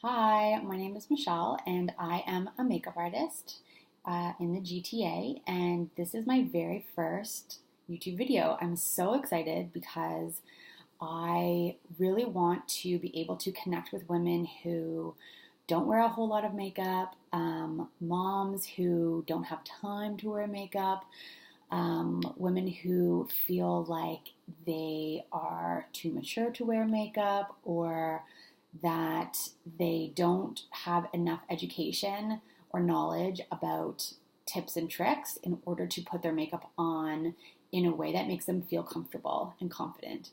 Hi, my name is Michelle, and I am a makeup artist in the GTA, and this is my very first YouTube video. I'm so excited because I really want to be able to connect with women who don't wear a whole lot of makeup, moms who don't have time to wear makeup, women who feel like they are too mature to wear makeup or that they don't have enough education or knowledge about tips and tricks in order to put their makeup on in a way that makes them feel comfortable and confident.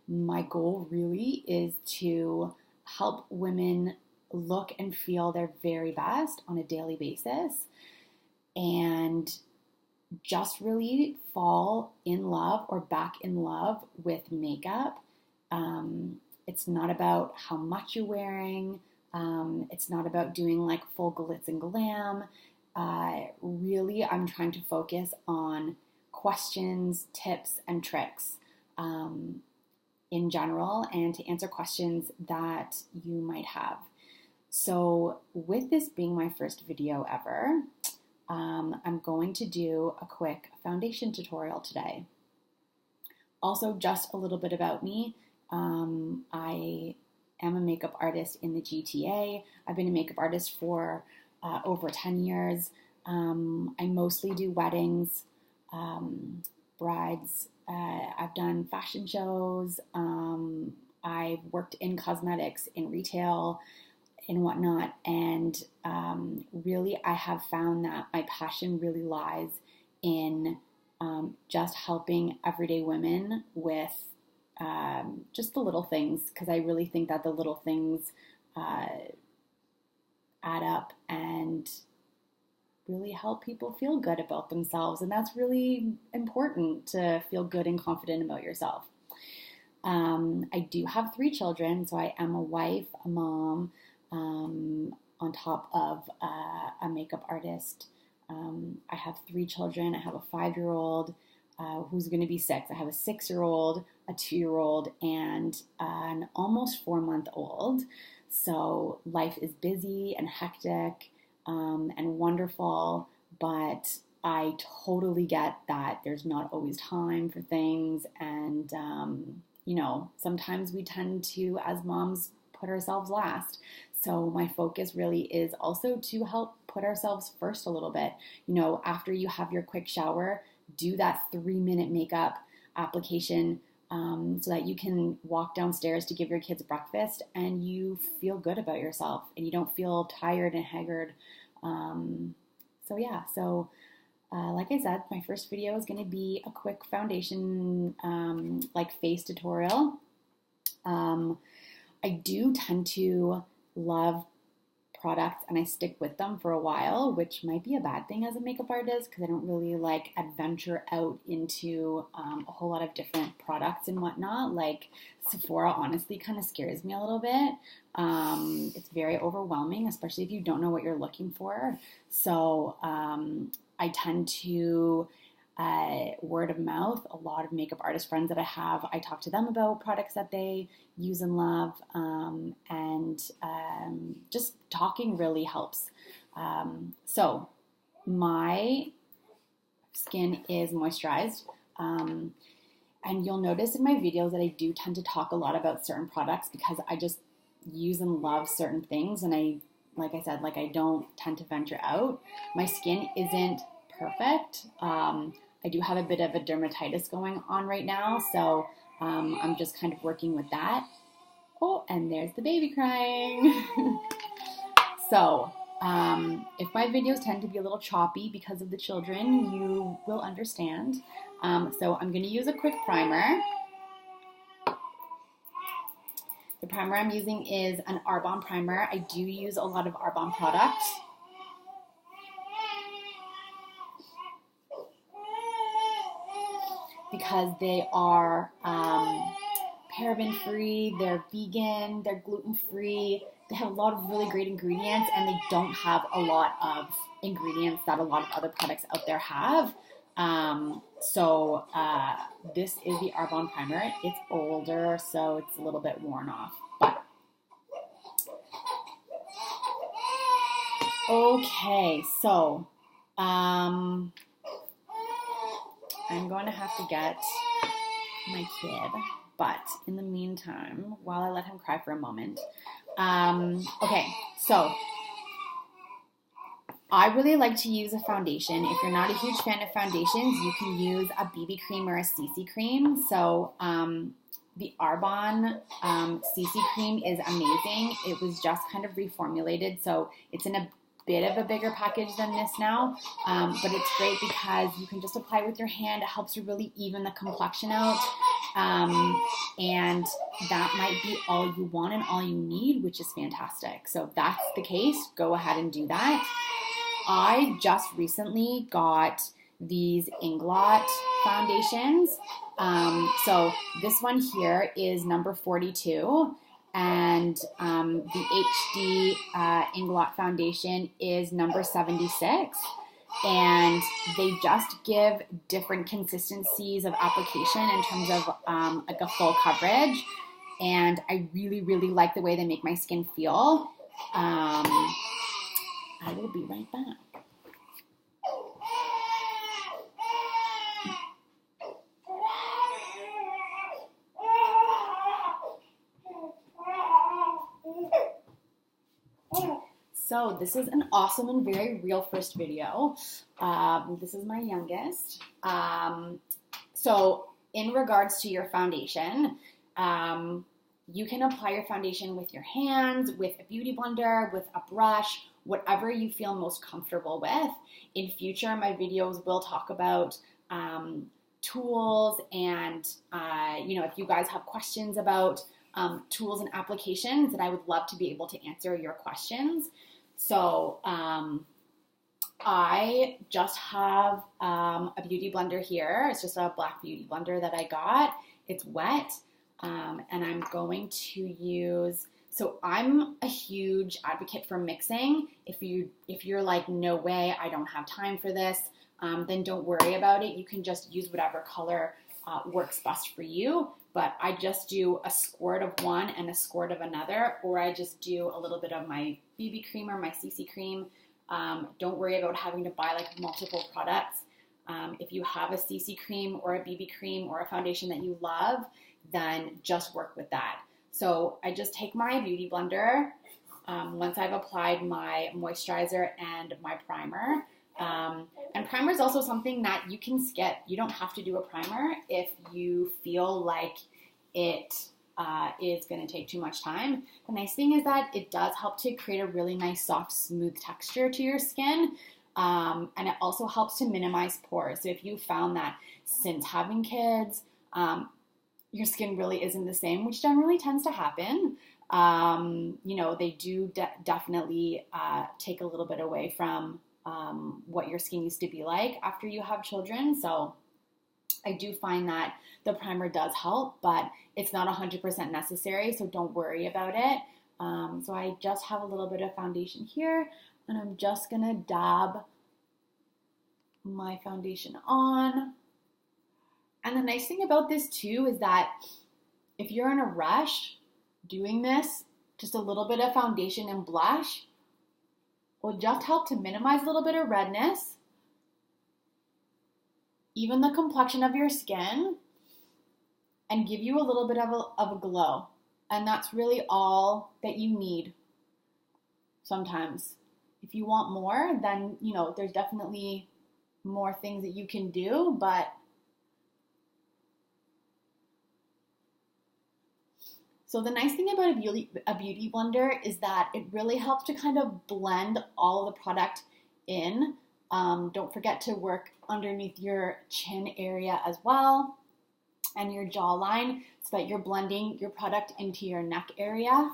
My goal really is to help women look and feel their very best on a daily basis and just really fall in love or back in love with makeup. It's not about how much you're wearing. It's not about doing like full glitz and glam. Really, I'm trying to focus on questions, tips, and tricks in general, and to answer questions that you might have. So with this being my first video ever, I'm going to do a quick foundation tutorial today. Also, just a little bit about me. I am a makeup artist in the GTA. I've been a makeup artist for over 10 years. I mostly do weddings, brides. I've done fashion shows. I've worked in cosmetics, in retail, and whatnot. And really, I have found that my passion really lies in just helping everyday women with just the little things, because I really think that the little things add up and really help people feel good about themselves. And that's really important, to feel good and confident about yourself. I do have 3 children, so I am a wife, a mom, on top of a makeup artist. I have 3 children. I have a 5-year-old who's going to be 6. I have a 6-year-old, a 2-year-old, and an almost 4-month-old. So life is busy and hectic and wonderful, but I totally get that there's not always time for things. And, sometimes we tend to, as moms, put ourselves last. So my focus really is also to help put ourselves first a little bit. After you have your quick shower, do that 3-minute makeup application so that you can walk downstairs to give your kids breakfast and you feel good about yourself and you don't feel tired and haggard. Like I said, my first video is going to be a quick foundation face tutorial. I do tend to love products and I stick with them for a while, which might be a bad thing as a makeup artist because I don't really adventure out into a whole lot of different products and whatnot. Like Sephora honestly kind of scares me a little bit. It's very overwhelming, especially if you don't know what you're looking for. So I tend to word of mouth. A lot of makeup artist friends that I have, I talk to them about products that they use and love, and just talking really helps. So my skin is moisturized, and you'll notice in my videos that I do tend to talk a lot about certain products because I just use and love certain things, and I don't tend to venture out. My skin isn't perfect. I do have a bit of a dermatitis going on right now, so I'm just kind of working with that. Oh, and there's the baby crying. So if my videos tend to be a little choppy because of the children, you will understand. So I'm going to use a quick primer. The primer I'm using is an Arbonne primer. I do use a lot of Arbonne products. Because they are paraben-free, they're vegan, they're gluten-free, they have a lot of really great ingredients, and they don't have a lot of ingredients that a lot of other products out there have. This is the Arbonne primer. It's older, so it's a little bit worn off. But Okay, so I'm going to have to get my kid, but in the meantime, while I let him cry for a moment, okay, so I really like to use a foundation. If you're not a huge fan of foundations, you can use a BB cream or a CC cream. So the Arbonne CC cream is amazing. It was just kind of reformulated, so it's in a bit of a bigger package than this now, but it's great because you can just apply it with your hand. It helps you really even the complexion out, and that might be all you want and all you need, which is fantastic. So if that's the case, go ahead and do that. I just recently got these Inglot foundations. So this one here is number 42, and the HD Inglot foundation is number 76. And they just give different consistencies of application in terms of like a full coverage. And I really, really like the way they make my skin feel. I will be right back. So this is an awesome and very real first video. This is my youngest. So in regards to your foundation, you can apply your foundation with your hands, with a beauty blender, with a brush, whatever you feel most comfortable with. In future, my videos will talk about tools and, if you guys have questions about tools and applications, then I would love to be able to answer your questions. So I just have a beauty blender here. It's just a black beauty blender that I got. It's wet, and I'm going to use, so I'm a huge advocate for mixing. If you're like, no way, I don't have time for this, then don't worry about it. You can just use whatever color works best for you. But I just do a squirt of one and a squirt of another, or I just do a little bit of my BB cream or my CC cream. Don't worry about having to buy like multiple products. If you have a CC cream or a BB cream or a foundation that you love, then just work with that. So I just take my beauty blender once I've applied my moisturizer and my primer. And primer is also something that you can skip. You don't have to do a primer if you feel like it is going to take too much time. The nice thing is that it does help to create a really nice, soft, smooth texture to your skin. And it also helps to minimize pores. So if you found that since having kids, your skin really isn't the same, which generally tends to happen, they do definitely take a little bit away from what your skin used to be like after you have children. So I do find that the primer does help, but it's not 100% necessary, so don't worry about it. So I just have a little bit of foundation here, and I'm just gonna dab my foundation on. And the nice thing about this too is that if you're in a rush, doing this, just a little bit of foundation and blush will just help to minimize a little bit of redness, even the complexion of your skin, and give you a little bit of a glow. And that's really all that you need sometimes. If you want more, then, there's definitely more things that you can do, but so the nice thing about a beauty blender is that it really helps to kind of blend all the product in. Don't forget to work underneath your chin area as well and your jawline so that you're blending your product into your neck area.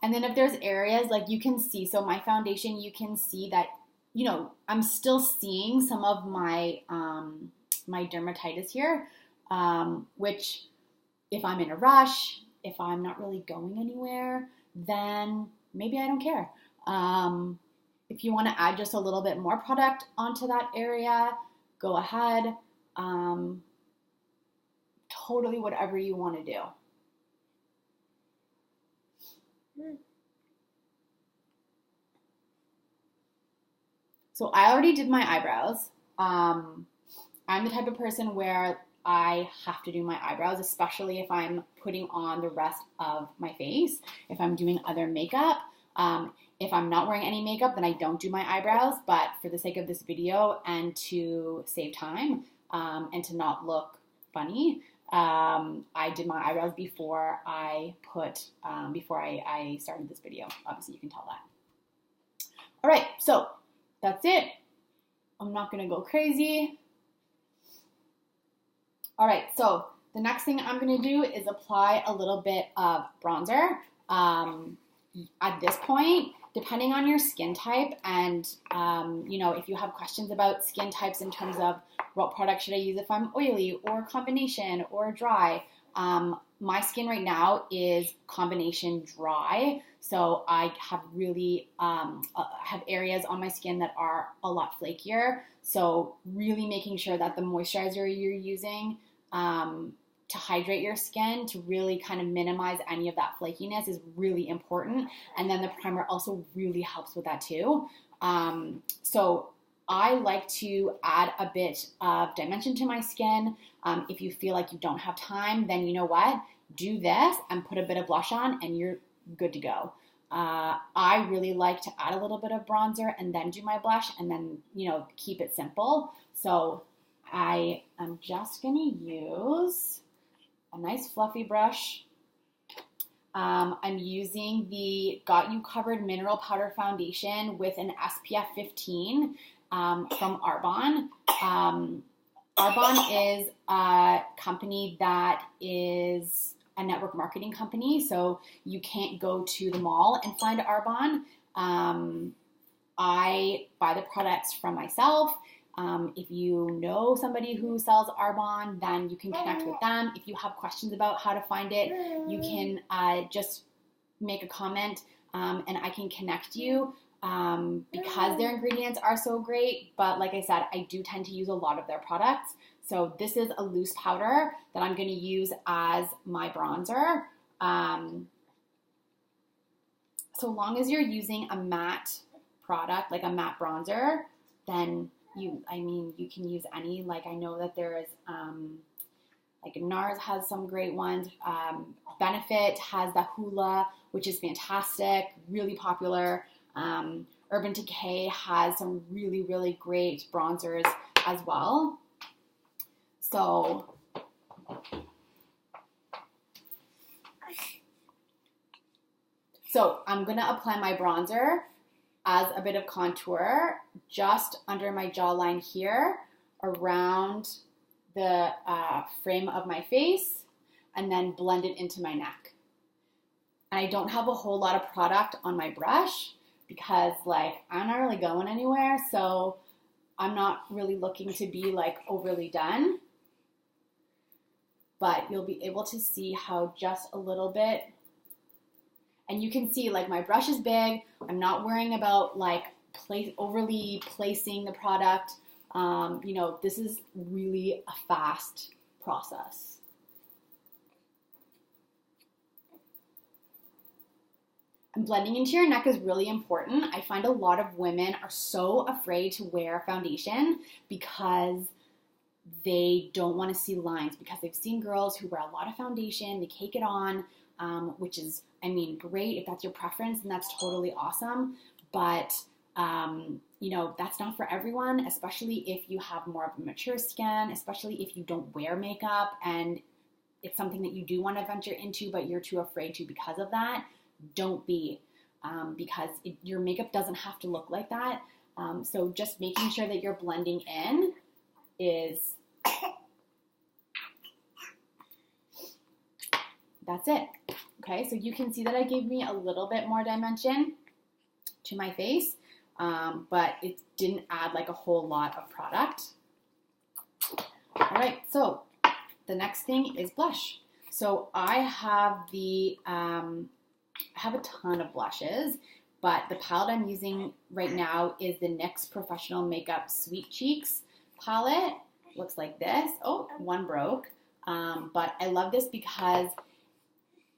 And then if there's areas like you can see, so my foundation, you can see that, I'm still seeing some of my, my dermatitis here, which if I'm in a rush, if I'm not really going anywhere, then maybe I don't care. If you want to add just a little bit more product onto that area, go ahead. totally whatever you want to do. So I already did my eyebrows. I'm the type of person where I have to do my eyebrows, especially if I'm putting on the rest of my face. If I'm doing other makeup, if I'm not wearing any makeup, then I don't do my eyebrows. But for the sake of this video and to save time and to not look funny, I did my eyebrows before I started this video. Obviously, you can tell that. All right, so that's it. I'm not gonna go crazy. All right, so the next thing I'm gonna do is apply a little bit of bronzer. At this point, depending on your skin type and, if you have questions about skin types in terms of what product should I use if I'm oily or combination or dry, my skin right now is combination dry. So I have really have areas on my skin that are a lot flakier. So really making sure that the moisturizer you're using to hydrate your skin to really kind of minimize any of that flakiness is really important. And then the primer also really helps with that too. So I like to add a bit of dimension to my skin. If you feel like you don't have time, then you know what? Do this and put a bit of blush on and you're good to go. I really like to add a little bit of bronzer and then do my blush and then, keep it simple. So I am just going to use a nice fluffy brush. I'm using the Got You Covered Mineral Powder Foundation with an SPF 15 from Arbonne. Arbonne is a company that is a network marketing company, so you can't go to the mall and find Arbonne. I buy the products from myself. If you know somebody who sells Arbonne, then you can connect with them. If you have questions about how to find it, you can just make a comment and I can connect you because their ingredients are so great. But like I said, I do tend to use a lot of their products. So this is a loose powder that I'm going to use as my bronzer. So long as you're using a matte product, like a matte bronzer, then you can use any. Like I know that there is, like NARS has some great ones. Benefit has the Hoola, which is fantastic, really popular. Urban Decay has some really, really great bronzers as well. So I'm going to apply my bronzer as a bit of contour just under my jawline here, around the frame of my face, and then blend it into my neck. And I don't have a whole lot of product on my brush because I'm not really going anywhere, so I'm not really looking to be overly done. But you'll be able to see how just a little bit, and you can see my brush is big. I'm not worrying about overly placing the product. This is really a fast process. And blending into your neck is really important. I find a lot of women are so afraid to wear foundation because they don't want to see lines, because they've seen girls who wear a lot of foundation, they cake it on, which is, great. If that's your preference, then that's totally awesome. But, that's not for everyone, especially if you have more of a mature skin, especially if you don't wear makeup and it's something that you do want to venture into, but you're too afraid to because of that. Don't be, because your makeup doesn't have to look like that. So just making sure that you're blending in is, that's it. Okay, so you can see that I gave me a little bit more dimension to my face, but it didn't add a whole lot of product. All right, so the next thing is blush. So I have I have a ton of blushes, but the palette I'm using right now is the NYX Professional Makeup Sweet Cheeks palette. Looks like this. Oh, one broke. But I love this because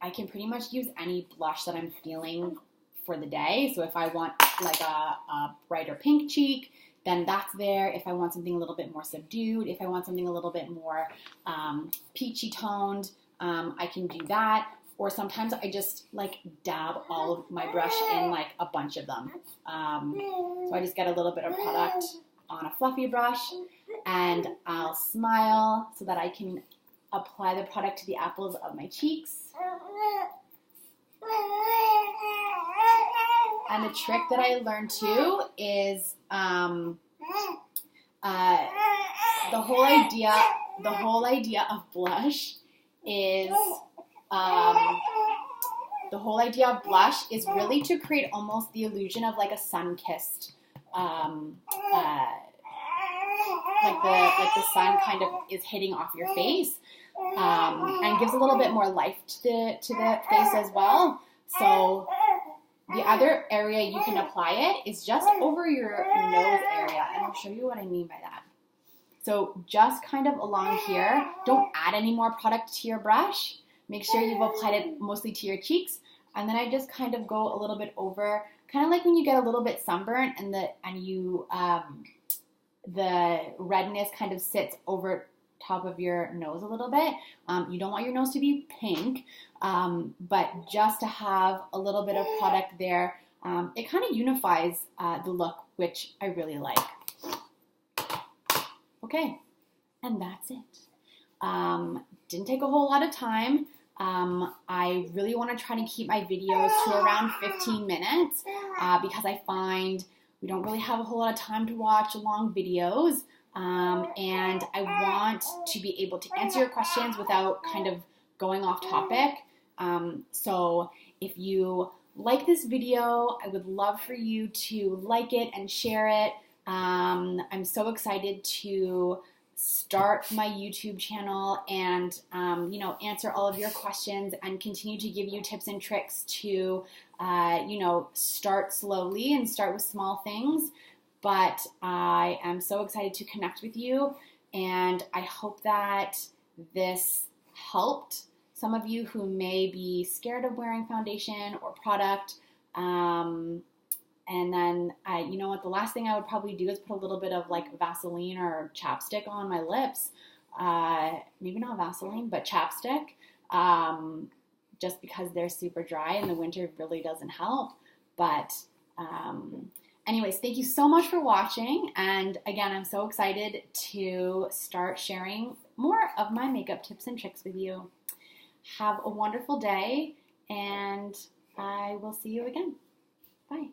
I can pretty much use any blush that I'm feeling for the day. So if I want like a brighter pink cheek, then that's there. If I want something a little bit more subdued, if I want something a little bit more peachy toned, I can do that. Or sometimes I just like dab all of my brush in like a bunch of them. So I just get a little bit of product on a fluffy brush and I'll smile so that I can apply the product to the apples of my cheeks. And the trick that I learned too is the whole idea of blush is really to create almost the illusion of like a sun-kissed, like the sun kind of is hitting off your face, and gives a little bit more life to the face as well. So the other area you can apply it is just over your nose area, and I'll show you what I mean by that. So just kind of along here, don't add any more product to your brush. Make sure you've applied it mostly to your cheeks, and then I just kind of go a little bit over, kind of like when you get a little bit sunburned and the redness kind of sits over top of your nose a little bit. You don't want your nose to be pink, but just to have a little bit of product there, it kind of unifies the look, which I really like. Okay, and that's it. Didn't take a whole lot of time. I really want to try to keep my videos to around 15 minutes because I find we don't really have a whole lot of time to watch long videos. And I want to be able to answer your questions without kind of going off topic. So if you like this video, I would love for you to like it and share it. I'm so excited to start my YouTube channel and, answer all of your questions and continue to give you tips and tricks to, start slowly and start with small things. But I am so excited to connect with you, and I hope that this helped some of you who may be scared of wearing foundation or product. And then, you know what, the last thing I would probably do is put a little bit of like Vaseline or chapstick on my lips. Maybe not Vaseline, but chapstick, just because they're super dry and the winter really doesn't help. But anyways, thank you so much for watching. And again, I'm so excited to start sharing more of my makeup tips and tricks with you. Have a wonderful day, and I will see you again. Bye.